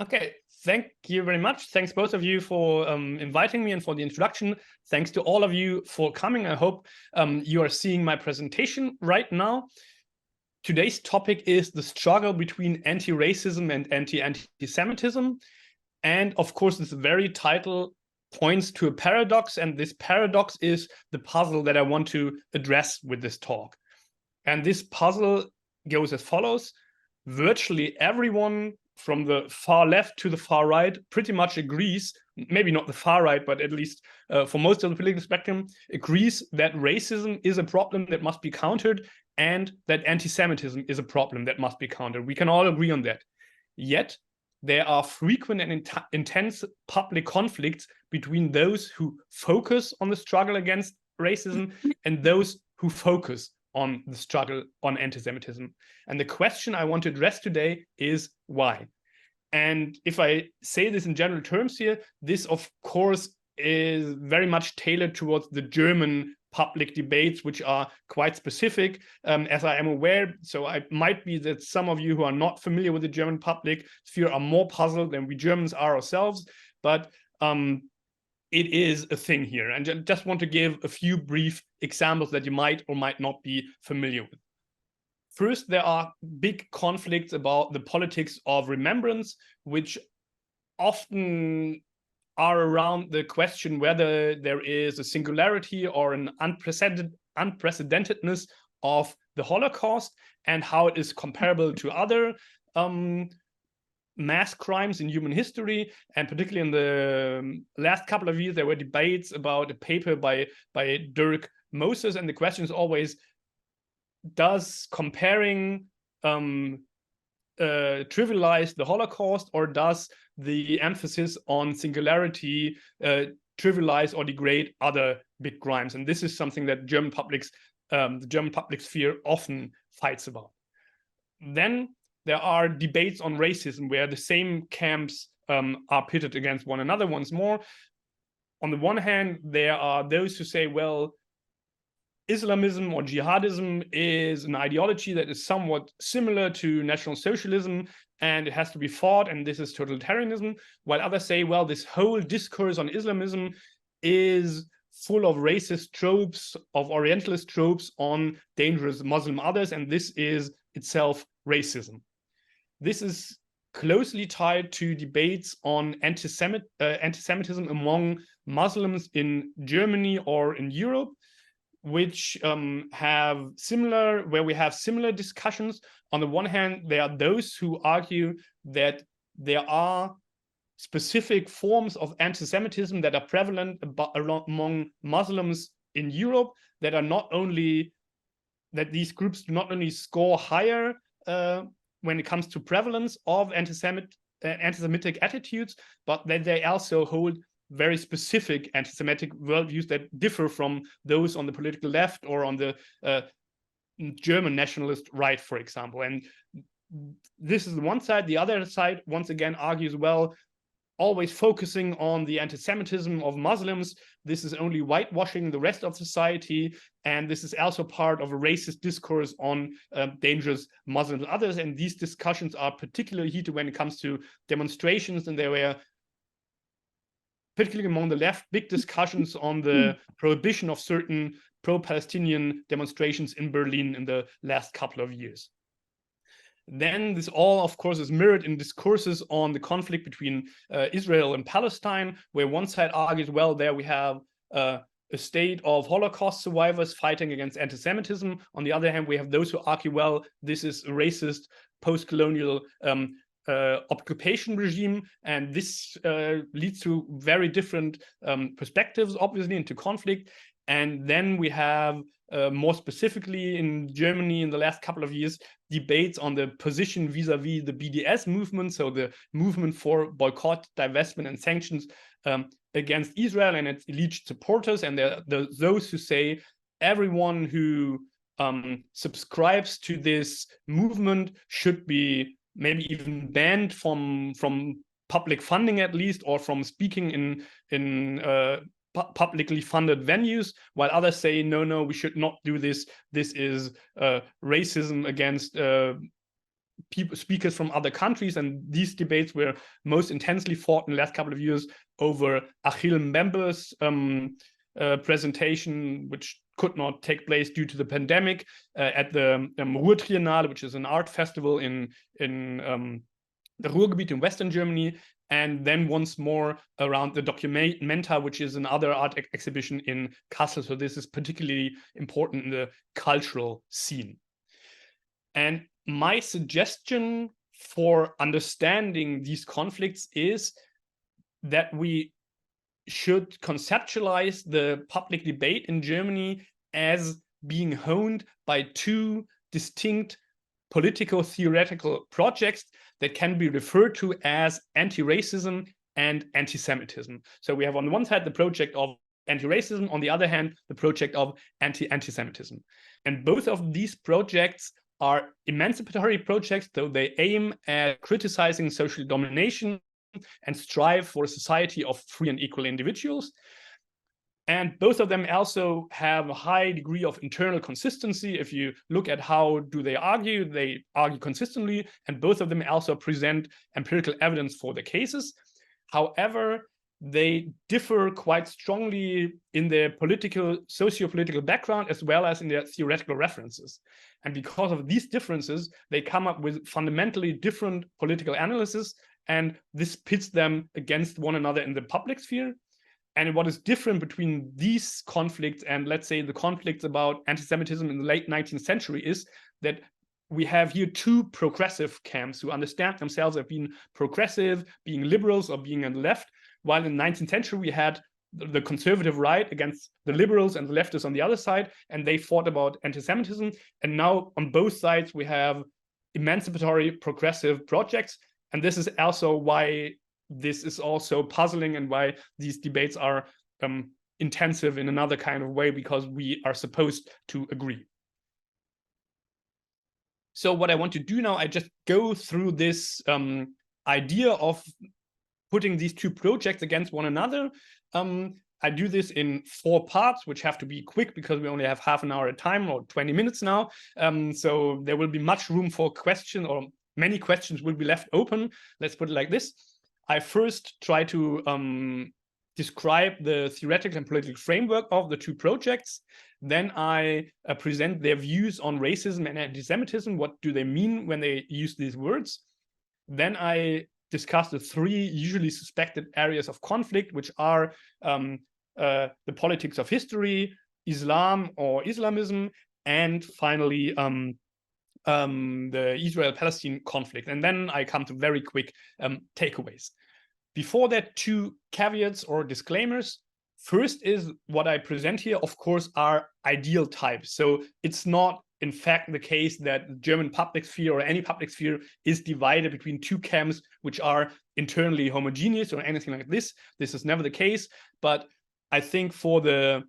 Okay, thank you very much. Thanks both of you for inviting me and for the introduction. Thanks to all of you for coming. I hope you are seeing my presentation right now. Today's topic is the struggle between anti-racism and anti-antisemitism. And of course, this very title points to a paradox, and this paradox is the puzzle that I want to address with this talk. And this puzzle goes as follows. Virtually everyone from the far left to the far right pretty much agrees, maybe not the far right, but at least for most of the political spectrum, agrees that racism is a problem that must be countered and that anti-Semitism is a problem that must be countered. We can all agree on that. Yet, there are frequent and intense public conflicts between those who focus on the struggle against racism and those who focus on the struggle on anti-Semitism. And the question I want to address today is why? And if I say this in general terms here, this of course is very much tailored towards the German public debates, which are quite specific, as I am aware. So it might be that some of you who are not familiar with the German public sphere are more puzzled than we Germans are ourselves, but it is a thing here. And I just want to give a few brief examples that you might or might not be familiar with. First, there are big conflicts about the politics of remembrance, which often are around the question whether there is a singularity or an unprecedentedness of the Holocaust and how it is comparable to other mass crimes in human history. And particularly in the last couple of years, there were debates about a paper by Dirk Moses. And the question is always, does comparing trivialize the Holocaust, or does the emphasis on singularity trivialize or degrade other big crimes? And this is something that the German public sphere often fights about. Then there are debates on racism where the same camps are pitted against one another once more. On the one hand, there are those who say, well, Islamism or jihadism is an ideology that is somewhat similar to National Socialism and it has to be fought, and this is totalitarianism, while others say, well, this whole discourse on Islamism is full of racist tropes, of Orientalist tropes on dangerous Muslim others, and this is itself racism. This is closely tied to debates on anti-Semitism among Muslims in Germany or in Europe, which we have similar discussions. On the one hand, there are those who argue that there are specific forms of anti-Semitism that are prevalent among Muslims in Europe that are not only, that these groups do not only score higher when it comes to prevalence of anti-Semitic attitudes, but that they also hold very specific anti-Semitic worldviews that differ from those on the political left or on the German nationalist right, for example. And this is the one side. The other side, once again, argues, well, always focusing on the anti-Semitism of Muslims, this is only whitewashing the rest of society, and this is also part of a racist discourse on dangerous Muslims and others. And these discussions are particularly heated when it comes to demonstrations, and there were, particularly among the left, big discussions on the prohibition of certain pro-Palestinian demonstrations in Berlin in the last couple of years. Then this all, of course, is mirrored in discourses on the conflict between Israel and Palestine, where one side argues, well, there we have a state of Holocaust survivors fighting against anti-Semitism. On the other hand, we have those who argue, well, this is a racist post-colonial occupation regime, and this leads to very different perspectives, obviously, into conflict. And then we have, more specifically in Germany in the last couple of years, debates on the position vis-a-vis the BDS movement, so the movement for boycott, divestment, and sanctions against Israel and its elite supporters. And there are those who say everyone who subscribes to this movement should be maybe even banned from public funding, at least, or from speaking in publicly funded venues, while others say, no, we should not do this. This is racism against speakers from other countries, and these debates were most intensely fought in the last couple of years over 𝗱cie𝗰𝘂𝗺𝗂𝗺's presentation, which could not take place due to the pandemic, at the Ruhr-Triennale, which is an art festival in the Ruhrgebiet in Western Germany, and then once more around the documenta, which is another art exhibition in Kassel. So this is particularly important in the cultural scene. And my suggestion for understanding these conflicts is that we should conceptualize the public debate in Germany as being honed by two distinct political theoretical projects that can be referred to as anti-racism and anti-Semitism. So we have on the one side the project of anti-racism, on the other hand, the project of anti-Antisemitism. And both of these projects are emancipatory projects, though they aim at criticizing social domination and strive for a society of free and equal individuals. And both of them also have a high degree of internal consistency. If you look at how do they argue consistently, and both of them also present empirical evidence for the cases. However, they differ quite strongly in their political, socio-political background, as well as in their theoretical references. And because of these differences, they come up with fundamentally different political analysis, and this pits them against one another in the public sphere. And what is different between these conflicts and, let's say, the conflicts about anti-Semitism in the late 19th century is that we have here two progressive camps who understand themselves as being progressive, being liberals, or being on the left, while in the 19th century we had the conservative right against the liberals and the leftists on the other side, and they fought about anti-Semitism. And now on both sides we have emancipatory progressive projects, and this is also why this is also puzzling and why these debates are intensive in another kind of way, because we are supposed to agree. So what I want to do now, I just go through this idea of putting these two projects against one another. I do this in 4 parts, which have to be quick because we only have half an hour at a time, or 20 minutes now. So there will be much room for questions, or many questions will be left open. Let's put it like this. I first try to describe the theoretical and political framework of the two projects. Then I present their views on racism and anti-Semitism. What do they mean when they use these words? Then I discuss the 3 usually suspected areas of conflict, which are the politics of history, Islam or Islamism, and finally the Israel-Palestine conflict. And then I come to very quick takeaways. Before that, 2 caveats or disclaimers. First is what I present here, of course, are ideal types. So it's not, in fact, the case that the German public sphere or any public sphere is divided between 2 camps which are internally homogeneous or anything like this. This is never the case. But I think for the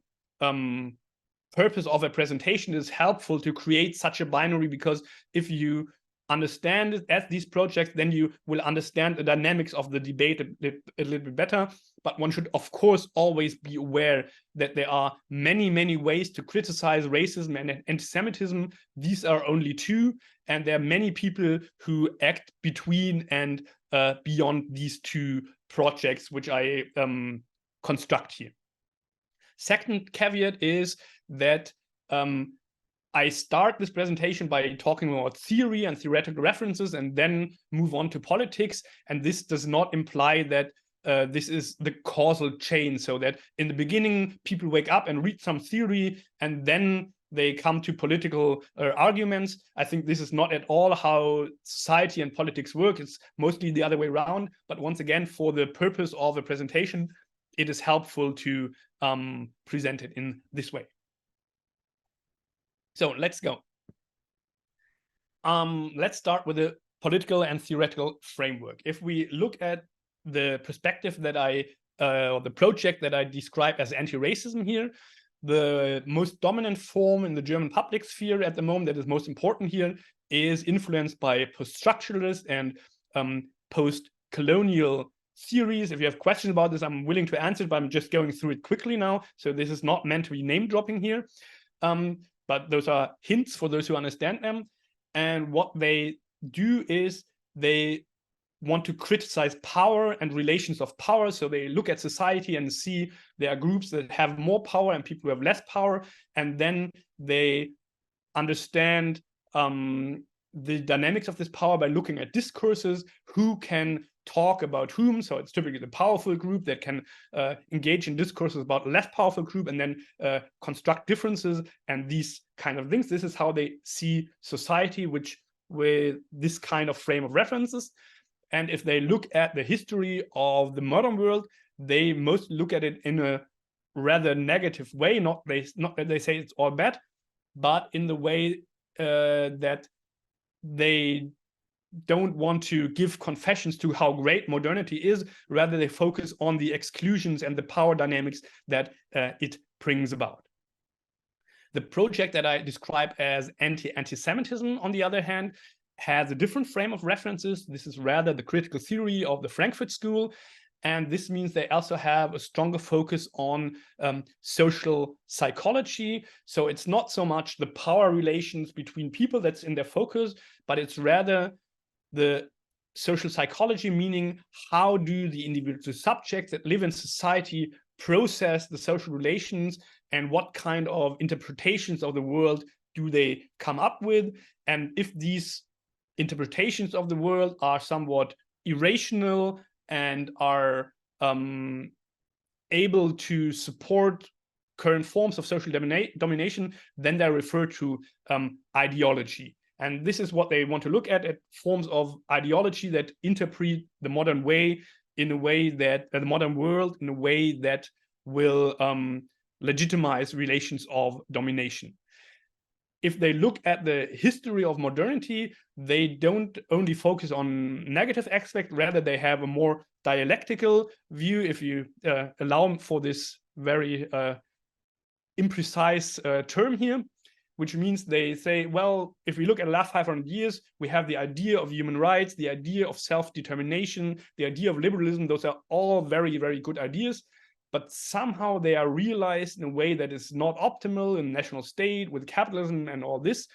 purpose of a presentation, it is helpful to create such a binary, because if you understand it as these projects, then you will understand the dynamics of the debate a little bit better. But one should, of course, always be aware that there are many, many ways to criticize racism and anti-Semitism. These are only 2, and there are many people who act between and beyond these 2 projects, which I construct here. Second caveat is that I start this presentation by talking about theory and theoretical references and then move on to politics. And this does not imply that this is the causal chain, so that in the beginning, people wake up and read some theory and then they come to political arguments. I think this is not at all how society and politics work. It's mostly the other way around. But once again, for the purpose of a presentation, it is helpful to present it in this way. So let's go. Let's start with the political and theoretical framework. If we look at the perspective that or the project that I describe as anti-racism here, the most dominant form in the German public sphere at the moment that is most important here is influenced by post-structuralist and post-colonial theories. If you have questions about this, I'm willing to answer it, but I'm just going through it quickly now. So this is not meant to be name dropping here. But those are hints for those who understand them. And what they do is they want to criticize power and relations of power. So they look at society and see there are groups that have more power and people who have less power, and then they understand the dynamics of this power by looking at discourses, who can talk about whom. So it's typically the powerful group that can engage in discourses about a less powerful group, and then construct differences and these kind of things. This is how they see society, which with this kind of frame of references. And if they look at the history of the modern world, they most look at it in a rather negative way. Not that they say it's all bad, but in the way that they don't want to give confessions to how great modernity is. Rather, they focus on the exclusions and the power dynamics that it brings about. The project that I describe as anti-Antisemitism, on the other hand, has a different frame of references. This is rather the critical theory of the Frankfurt School. And this means they also have a stronger focus on social psychology. So it's not so much the power relations between people that's in their focus, but it's rather the social psychology, meaning how do the individual subjects that live in society process the social relations, and what kind of interpretations of the world do they come up with. And if these interpretations of the world are somewhat irrational and are able to support current forms of social domination, then they're referred to ideology. And this is what they want to look at forms of ideology that interpret the modern way in a way that the modern world in a way that will legitimize relations of domination. If they look at the history of modernity, they don't only focus on negative aspects, rather they have a more dialectical view, if you allow for this very imprecise term here, which means they say, well, if we look at the last 500 years, we have the idea of human rights, the idea of self-determination, the idea of liberalism. Those are all very, very good ideas, but somehow they are realized in a way that is not optimal in national state with capitalism and all this.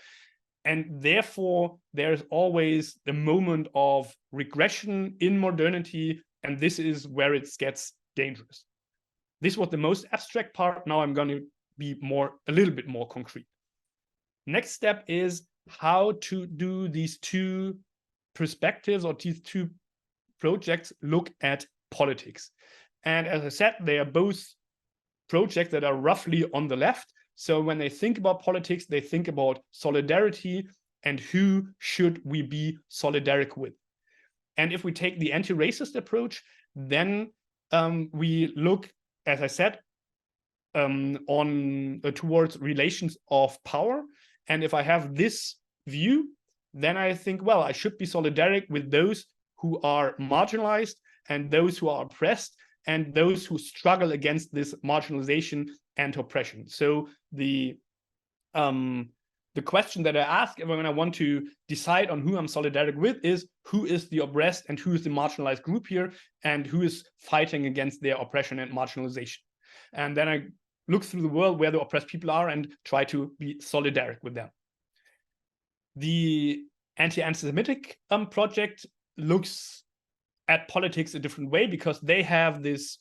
And therefore, there's always the moment of regression in modernity, and this is where it gets dangerous. This was the most abstract part. Now I'm going to be a little bit more concrete. Next step is how to do these two perspectives or these two projects look at politics. And as I said, they are both projects that are roughly on the left. So when they think about politics, they think about solidarity and who should we be solidaric with. And if we take the anti-racist approach, then we look, as I said, towards relations of power. And if I have this view, then I think, well, I should be solidaric with those who are marginalized and those who are oppressed and those who struggle against this marginalization and oppression. So the question that I ask when I want to decide on who I'm solidaric with is who is the oppressed and who is the marginalized group here and who is fighting against their oppression and marginalization. And then I look through the world where the oppressed people are and try to be solidaric with them. The anti-Antisemitic project looks at politics a different way because they have this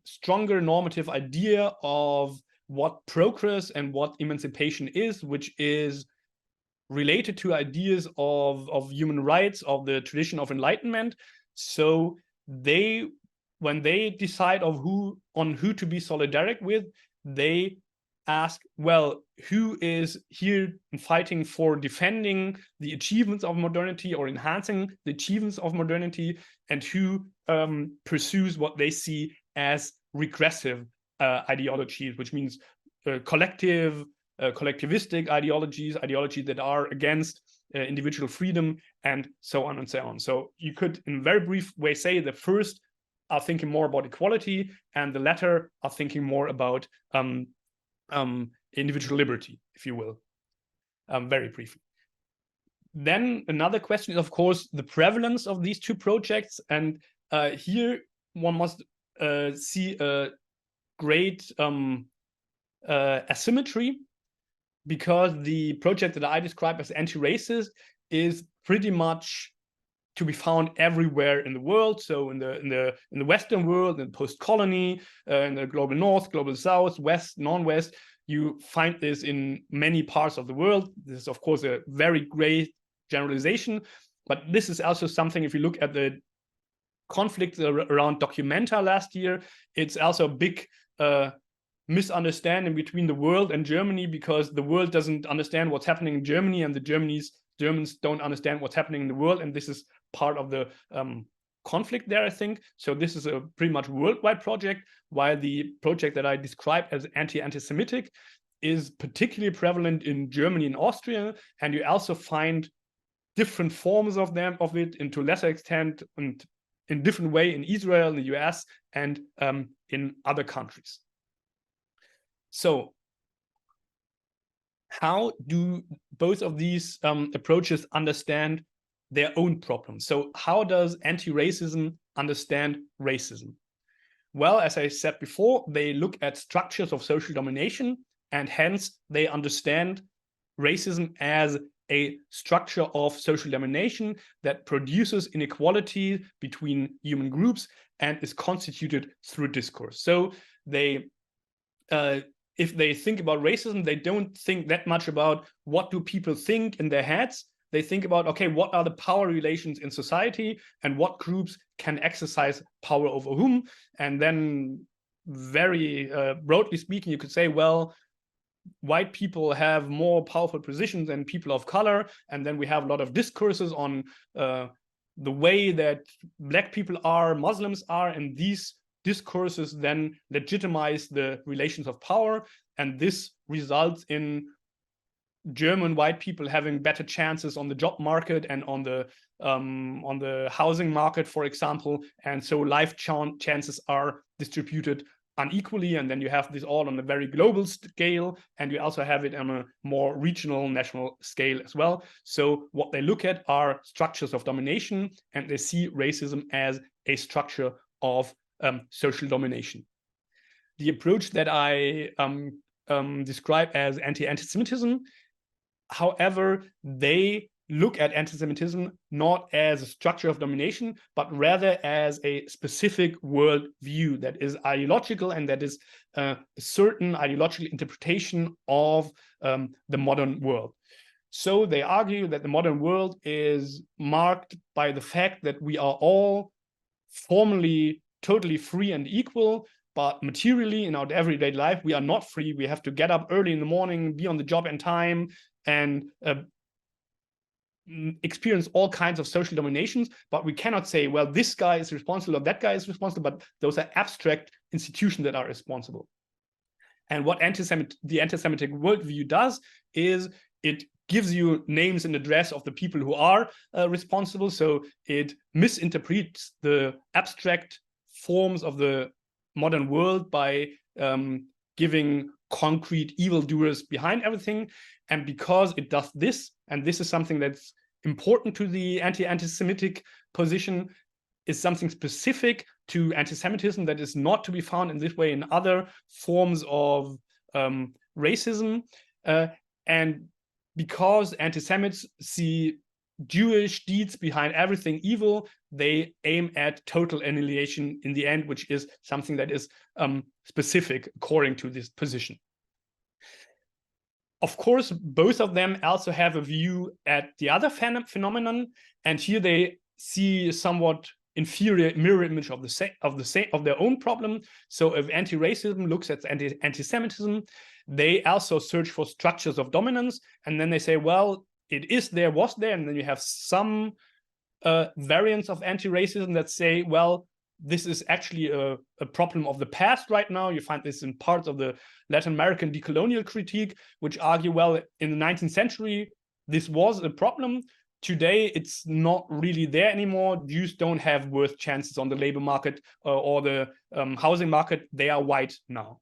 stronger normative idea of what progress and what emancipation is, which is related to ideas of human rights, of the tradition of enlightenment. So when they decide on who to be solidaric with, they ask, well, who is here fighting for defending the achievements of modernity or enhancing the achievements of modernity, and who pursues what they see as regressive ideologies, which means collectivistic ideologies that are against individual freedom, and so on and so on. So you could, in a very brief way, say the first are thinking more about equality, and the latter are thinking more about individual liberty, if you will, very briefly. Then another question is, of course, the prevalence of these two projects. And here one must see a great asymmetry, because the project that I describe as anti-racist is pretty much to be found everywhere in the world. So in the Western world, in post-colony, in the global North, global South, West, non-West, you find this in many parts of the world. This is, of course, a very great generalization, but this is also something, if you look at the conflict around Documenta last year, it's also a big misunderstanding between the world and Germany, because the world doesn't understand what's happening in Germany, and the Germans don't understand what's happening in the world, and this is part of the conflict there, I think. So this is a pretty much worldwide project, while the project that I described as anti-Antisemitic is particularly prevalent in Germany and Austria, and you also find different forms of it, and to a lesser extent and in different way in Israel, in the US, and in other countries. So how do both of these approaches understand their own problems? So how does anti-racism understand racism? Well, as I said before, they look at structures of social domination, and hence they understand racism as a structure of social domination that produces inequality between human groups and is constituted through discourse. So they if they think about racism, they don't think that much about what do people think in their heads. They think about, okay, what are the power relations in society and what groups can exercise power over whom? And then very broadly speaking, you could say, well, white people have more powerful positions than people of color. And then we have a lot of discourses on the way that Black people are, Muslims are, and these discourses then legitimize the relations of power, and this results in German white people having better chances on the job market and on the housing market, for example, and so life chances are distributed unequally, and then you have this all on a very global scale, and you also have it on a more regional, national scale as well. So what they look at are structures of domination, and they see racism as a structure of social domination. The approach that I describe as anti-Antisemitism, however, they look at antisemitism not as a structure of domination, but rather as a specific worldview that is ideological and that is a certain ideological interpretation of the modern world. So they argue that the modern world is marked by the fact that we are all formally totally free and equal, but materially in our everyday life, we are not free. We have to get up early in the morning, be on the job in time, and experience all kinds of social dominations. But we cannot say, well, this guy is responsible or that guy is responsible, but those are abstract institutions that are responsible. And what the anti-Semitic worldview does is it gives you names and address of the people who are responsible. So it misinterprets the abstract forms of the modern world by giving concrete evildoers behind everything. And because it does this, and this is something that's important to the anti-Antisemitic position, is something specific to anti-Semitism that is not to be found in this way in other forms of racism. And because anti-Semites see Jewish deeds behind everything evil, they aim at total annihilation in the end, which is something that is specific according to this position. Of course, both of them also have a view at the other phenomenon, and here they see somewhat inferior mirror image of their own problem. So if anti-racism looks at anti-Semitism, they also search for structures of dominance, and then they say, well, it is there, was there, and then you have some variants of anti-racism that say, well, this is actually a problem of the past right now. You find this in parts of the Latin American decolonial critique, which argue, well, in the 19th century, this was a problem. Today, it's not really there anymore. Jews don't have worse chances on the labor market or the housing market. They are white now.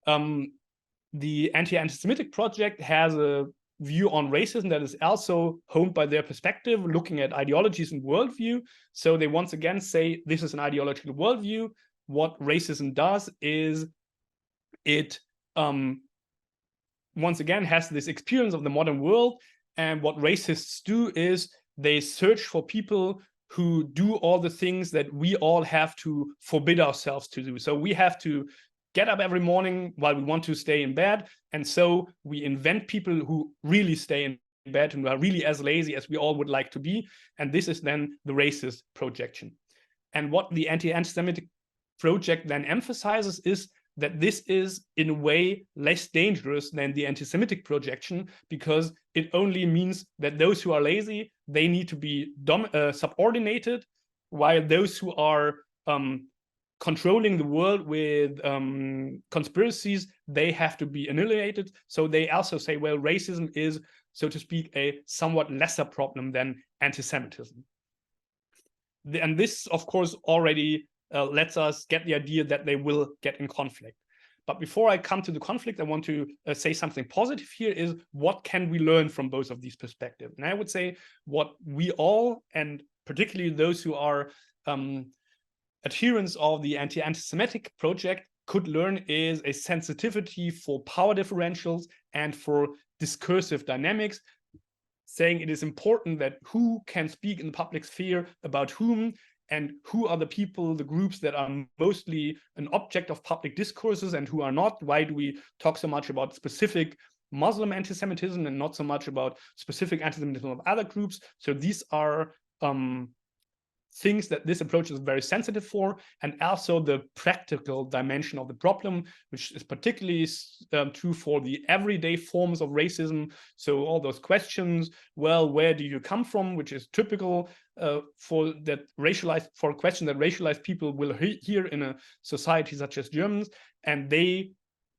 The Anti-Antisemitic project has a view on racism that is also honed by their perspective, looking at ideologies and worldview. So they once again say this is an ideological worldview. What racism does is it once again has this experience of the modern world, And what racists do is they search for people who do all the things that we all have to forbid ourselves to do. So we have to get up every morning while we want to stay in bed. And so we invent people who really stay in bed and are really as lazy as we all would like to be. And this is then the racist projection. And what the anti-Semitic project then emphasizes is that this is in a way less dangerous than the anti-Semitic projection, because it only means that those who are lazy, they need to be subordinated, while those who are controlling the world with conspiracies, they have to be annihilated. So they also say, well, racism is, so to speak, a somewhat lesser problem than anti-Semitism. And this, of course, already lets us get the idea that they will get in conflict. But before I come to the conflict, I want to say something positive here is, what can we learn from both of these perspectives? And I would say what we all, and particularly those who are adherents of the anti-Semitic project, could learn is a sensitivity for power differentials and for discursive dynamics, saying it is important that who can speak in the public sphere about whom, and who are the people, the groups that are mostly an object of public discourses and who are not. Why do we talk so much about specific Muslim anti-Semitism and not so much about specific anti-Semitism of other groups? So these are things that this approach is very sensitive for, and also the practical dimension of the problem, which is particularly true for the everyday forms of racism. So all those questions, well, where do you come from, which is typical for a question that racialized people will hear in a society such as Germans, and they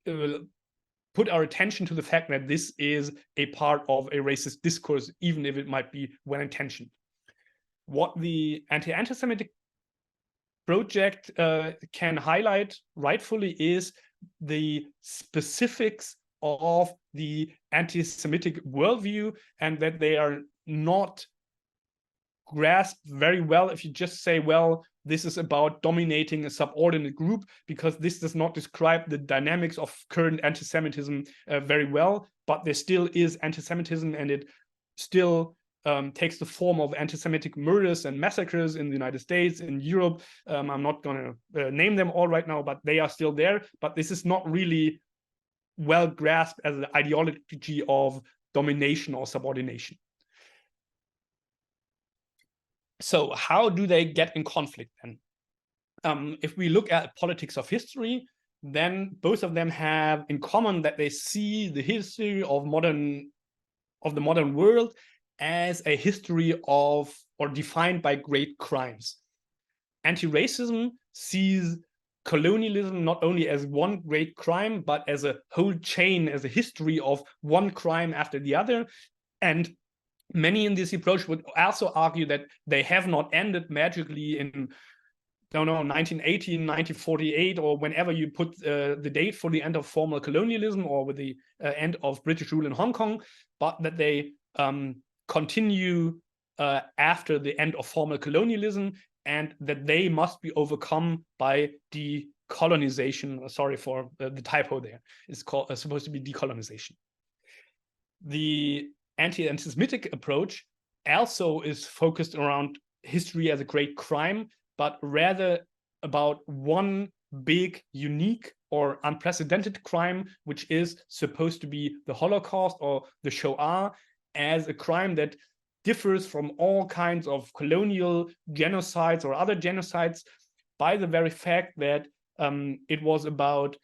put our attention to the fact that this is a part of a racist discourse, even if it might be well-intentioned. What the anti-Semitic project can highlight rightfully is the specifics of the anti-Semitic worldview, and that they are not grasped very well if you just say, well, this is about dominating a subordinate group, because this does not describe the dynamics of current anti-Semitism very well. But there still is anti-Semitism, and it still takes the form of anti-Semitic murders and massacres in the United States, in Europe. I'm not going to name them all right now, but they are still there. But this is not really well grasped as an ideology of domination or subordination. So how do they get in conflict then? If we look at politics of history, then both of them have in common that they see the history of the modern world as a history of, or defined by, great crimes. Anti-racism sees colonialism not only as one great crime, but as a whole chain, as a history of one crime after the other. And many in this approach would also argue that they have not ended magically in, I don't know, 1918, 1948, or whenever you put the date for the end of formal colonialism, or with the end of British rule in Hong Kong, but that they continue after the end of formal colonialism, and that they must be overcome by decolonization. Sorry for the typo there. It's called supposed to be decolonization. The anti-Semitic approach also is focused around history as a great crime, but rather about one big, unique, or unprecedented crime, which is supposed to be the Holocaust or the Shoah, as a crime that differs from all kinds of colonial genocides or other genocides by the very fact that it was about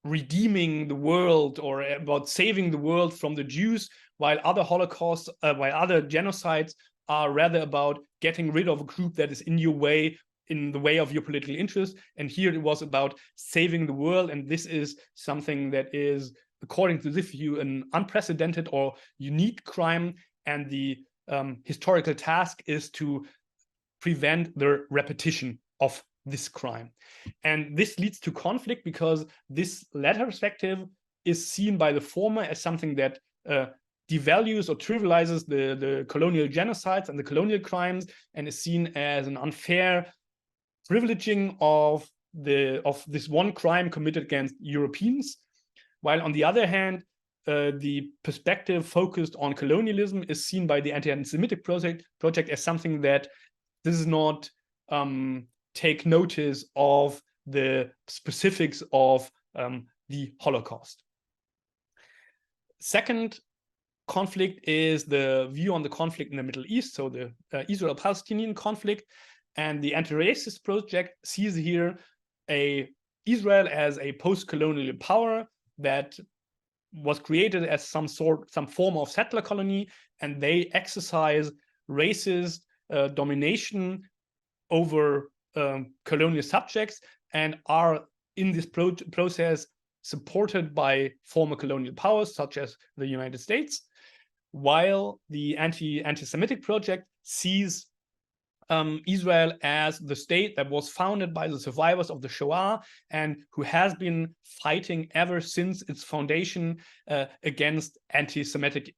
redeeming the world, or about saving the world from the Jews, while other Holocausts, while other genocides are rather about getting rid of a group that is in your way, in the way of your political interest. And here it was about saving the world, and this is something that is, according to this view, an unprecedented or unique crime, and the historical task is to prevent the repetition of this crime. And this leads to conflict, because this latter perspective is seen by the former as something that devalues or trivializes the colonial genocides and the colonial crimes, and is seen as an unfair privileging of this one crime committed against Europeans, while on the other hand, the perspective focused on colonialism is seen by the anti-Semitic project as something that does not take notice of the specifics of the Holocaust. Second conflict is the view on the conflict in the Middle East, so the Israel-Palestinian conflict. And the anti-racist project sees here Israel as a post-colonial power that was created as some form of settler colony, and they exercise racist domination over colonial subjects and are in this process supported by former colonial powers such as the United States, while the anti-Semitic project sees Israel as the state that was founded by the survivors of the Shoah and who has been fighting ever since its foundation against anti-Semitic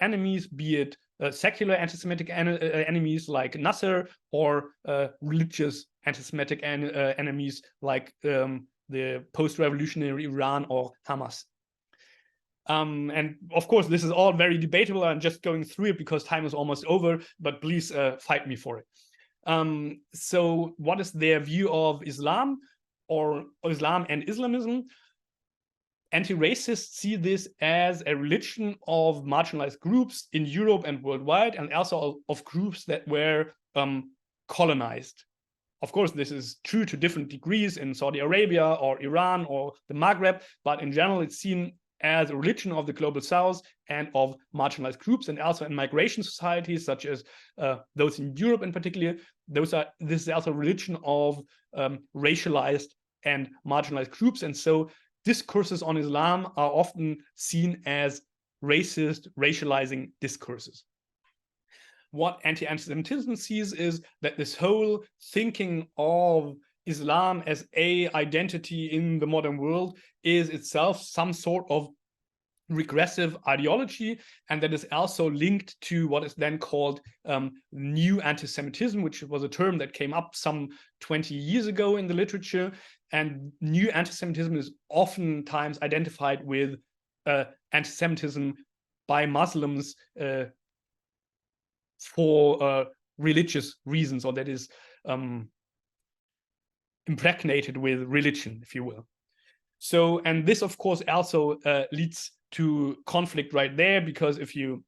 enemies, be it secular anti-Semitic enemies like Nasser or religious anti-Semitic enemies like the post-revolutionary Iran or Hamas. And of course, this is all very debatable. I'm just going through it because time is almost over, but please fight me for it. So what is their view of Islam or Islam and Islamism? Anti-racists see this as a religion of marginalized groups in Europe and worldwide, and also of groups that were colonized. Of course, this is true to different degrees in Saudi Arabia or Iran or the Maghreb, but in general, it's seen as a religion of the global south and of marginalized groups, and also in migration societies such as those in Europe in particular. This is also a religion of racialized and marginalized groups, and so discourses on Islam are often seen as racist, racializing discourses. What anti-Antisemitism sees is that this whole thinking of Islam as an identity in the modern world is itself some sort of regressive ideology, and that is also linked to what is then called new anti-Semitism, which was a term that came up some 20 years ago in the literature. And new anti-Semitism is oftentimes identified with anti-Semitism by Muslims for religious reasons, or that is impregnated with religion, if you will. So, and this, of course, also leads to conflict right there, because if you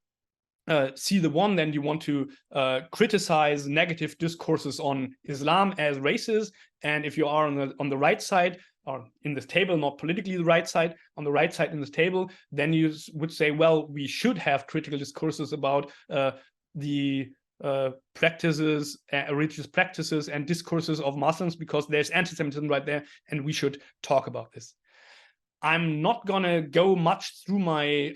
see the one, then you want to criticize negative discourses on Islam as racist. And if you are on the right side, or in this table, not politically the right side, on the right side in this table, then you would say, well, we should have critical discourses about the practices, religious practices and discourses of Muslims, because there's anti-Semitism right there, and we should talk about this. I'm not gonna go much through my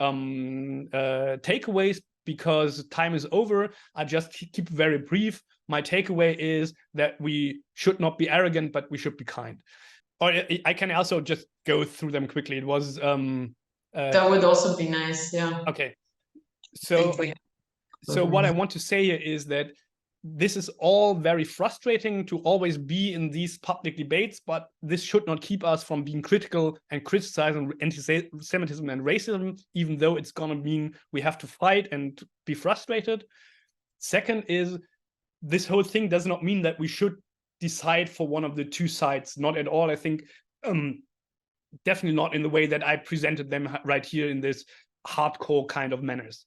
takeaways because time is over. I just keep very brief. My takeaway is that we should not be arrogant, but we should be kind. Or I can also just go through them quickly. It was that would also be nice, yeah. Okay, so what I want to say here is that this is all very frustrating to always be in these public debates, but this should not keep us from being critical and criticizing anti-Semitism and racism, even though it's gonna mean we have to fight and be frustrated. Second is, this whole thing does not mean that we should decide for one of the two sides, not at all. I think definitely not in the way that I presented them right here in this hardcore kind of manners.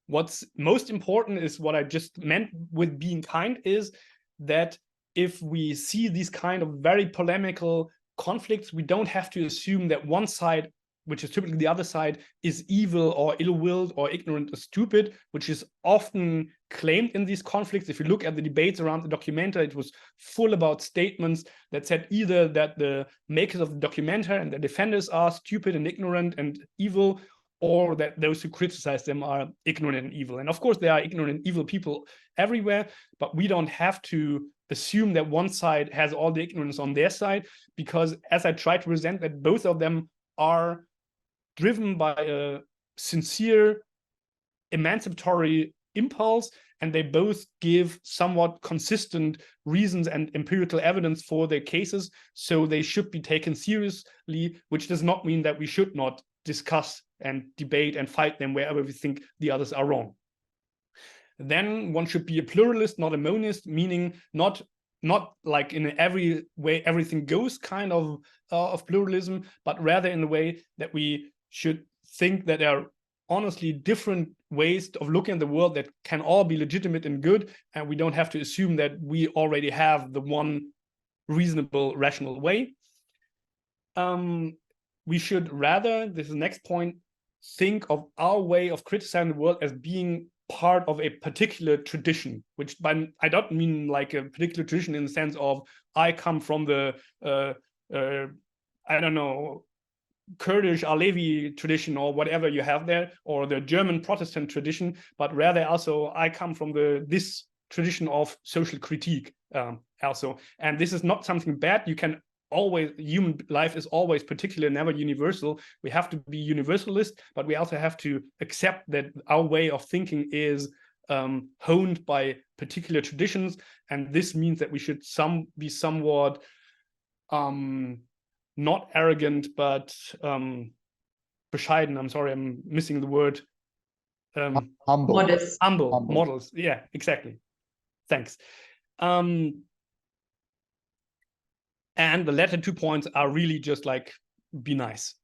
What's most important is what I just meant with being kind is that if we see these kind of very polemical conflicts, we don't have to assume that one side, which is typically the other side, is evil or ill-willed or ignorant or stupid, which is often claimed in these conflicts. If you look at the debates around the documenta, it was full about statements that said either that the makers of the documenta and the defenders are stupid and ignorant and evil, or that those who criticize them are ignorant and evil. And of course, there are ignorant and evil people everywhere, but we don't have to assume that one side has all the ignorance on their side, because as I try to present, that both of them are driven by a sincere, emancipatory impulse, and they both give somewhat consistent reasons and empirical evidence for their cases, so they should be taken seriously, which does not mean that we should not discuss and debate and fight them wherever we think the others are wrong. Then one should be a pluralist, not a monist, meaning not like in every way everything goes kind of pluralism, but rather in the way that we should think that there are honestly different ways of looking at the world that can all be legitimate and good, and we don't have to assume that we already have the one reasonable, rational way. We should rather, this is the next point, think of our way of criticizing the world as being part of a particular tradition, which I don't mean like a particular tradition in the sense of I come from the, I don't know, Kurdish Alevi tradition or whatever you have there, or the German Protestant tradition, but rather also I come from this tradition of social critique also. And this is not something bad. You can always, human life is always particular, never universal. We have to be universalist, but we also have to accept that our way of thinking is honed by particular traditions. And this means that we should be somewhat not arrogant, but bescheiden. I'm sorry, I'm missing the word. Humble. Humble models. Yeah, exactly. Thanks. And the latter 2 points are really just like, be nice.